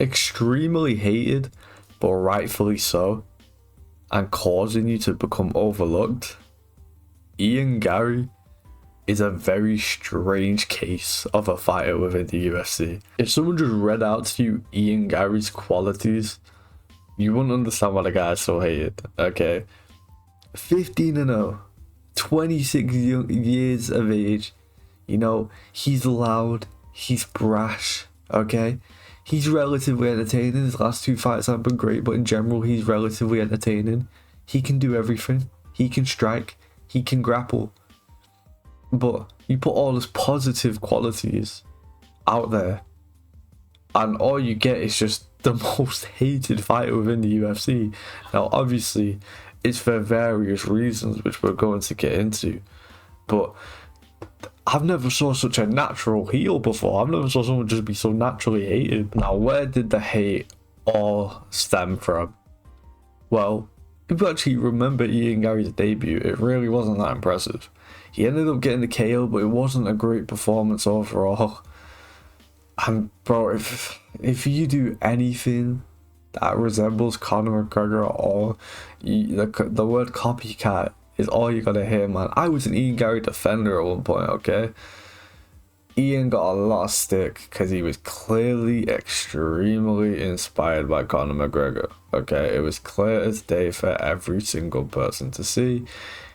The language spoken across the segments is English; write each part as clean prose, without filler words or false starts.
extremely hated, but rightfully so, and causing you to become overlooked, Ian Garry is a very strange case of a fighter within the UFC. If someone just read out to you Ian Garry's qualities, you wouldn't understand why the guy is so hated, okay? 15-0, 26 years of age, you know, he's loud, he's brash, okay? He's relatively entertaining. His last 2 fights haven't been great, but in general, he's relatively entertaining. He can do everything. He can strike, he can grapple. But you put all his positive qualities out there, and all you get is just the most hated fighter within the UFC. Now, obviously, it's for various reasons, which we're going to get into. But I've never saw such a natural heel before. I've never saw someone just be so naturally hated. Now, where did the hate all stem from? Well, if you actually remember Ian Garry's debut, it really wasn't that impressive. He ended up getting the KO, but it wasn't a great performance overall. And bro, if you do anything that resembles Conor McGregor at all, the word copycat is all you gotta hear, man. I was an Ian Garry defender at one point, okay? Ian got a lot of stick because he was clearly extremely inspired by Conor McGregor, okay? It was clear as day for every single person to see.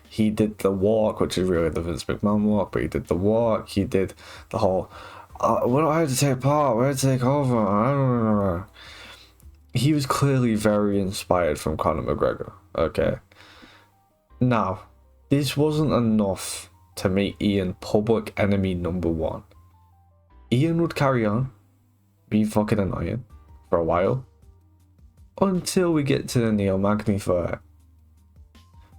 He did the walk, which is really the Vince McMahon walk, but he did the walk, he did the whole, we don't have to take part, we're to take over, He was clearly very inspired from Conor McGregor, okay? Now, this wasn't enough to make Ian public enemy number 1. Ian would carry on, be fucking annoying for a while, until we get to the Neil Magny fight.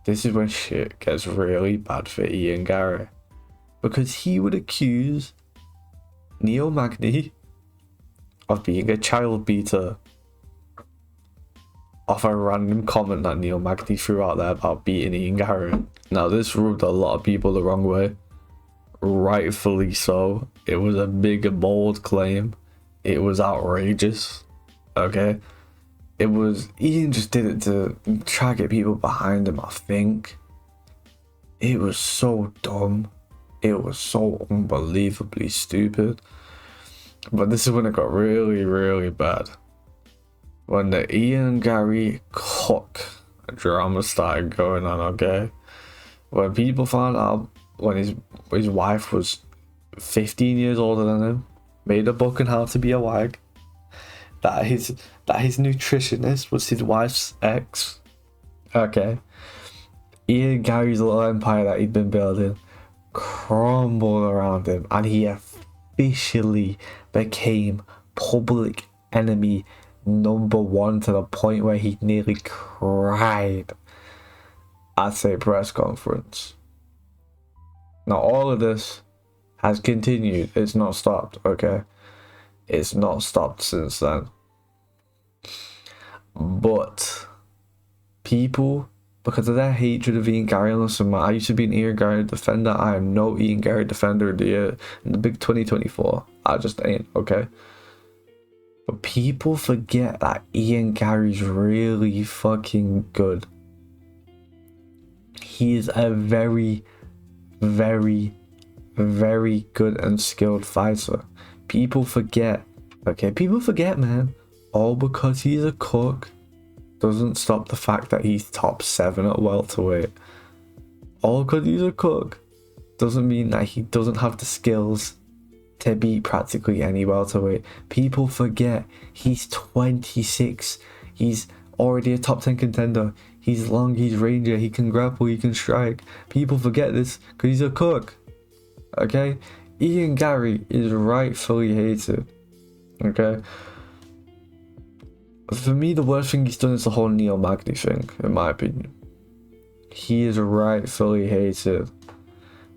This is when shit gets really bad for Ian Garry, because he would accuse Neil Magny of being a child beater off a random comment that Neil Magny threw out there about beating Ian Garry. Now, this rubbed a lot of people the wrong way, rightfully so. It was a big and bold claim. It was outrageous, okay? It was, Ian just did it to try to get people behind him, I think. It was so dumb. It was so unbelievably stupid. But this is when it got really, really bad. When the Ian Garry cock drama started going on, okay? When people found out, when his wife was 15 years older than him, made a book on how to be a wag, that his nutritionist was his wife's ex, okay? Ian Garry's little empire that he'd been building crumbled around him, and he officially became public enemy number 1 to the point where he nearly cried at a press conference. Now, all of this has continued. It's not stopped, okay? It's not stopped since then. But people, because of their hatred of Ian Garry, listen, man, I used to be an Ian Garry defender. I am no Ian Garry defender of the year in the big 2024. I just ain't, okay? But people forget that Ian Garry's really fucking good. He is a very, very, very good and skilled fighter. People forget, okay? People forget, man. All because he's a cook doesn't stop the fact that he's top 7 at welterweight. All because he's a cook doesn't mean that he doesn't have the skills to beat practically any welterweight. People forget he's 26. He's already a top 10 contender. He's long, he's ranger, he can grapple, he can strike. People forget this because he's a cook, okay? Ian Garry is rightfully hated, okay? For me, the worst thing he's done is the whole Neil Magny thing, in my opinion. He is rightfully hated,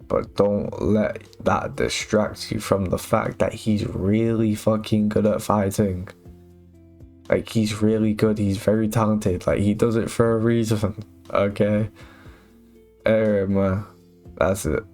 but don't let that distract you from the fact that he's really fucking good at fighting. Like, he's really good, he's very talented, like, he does it for a reason, okay? Anyway, man, that's it.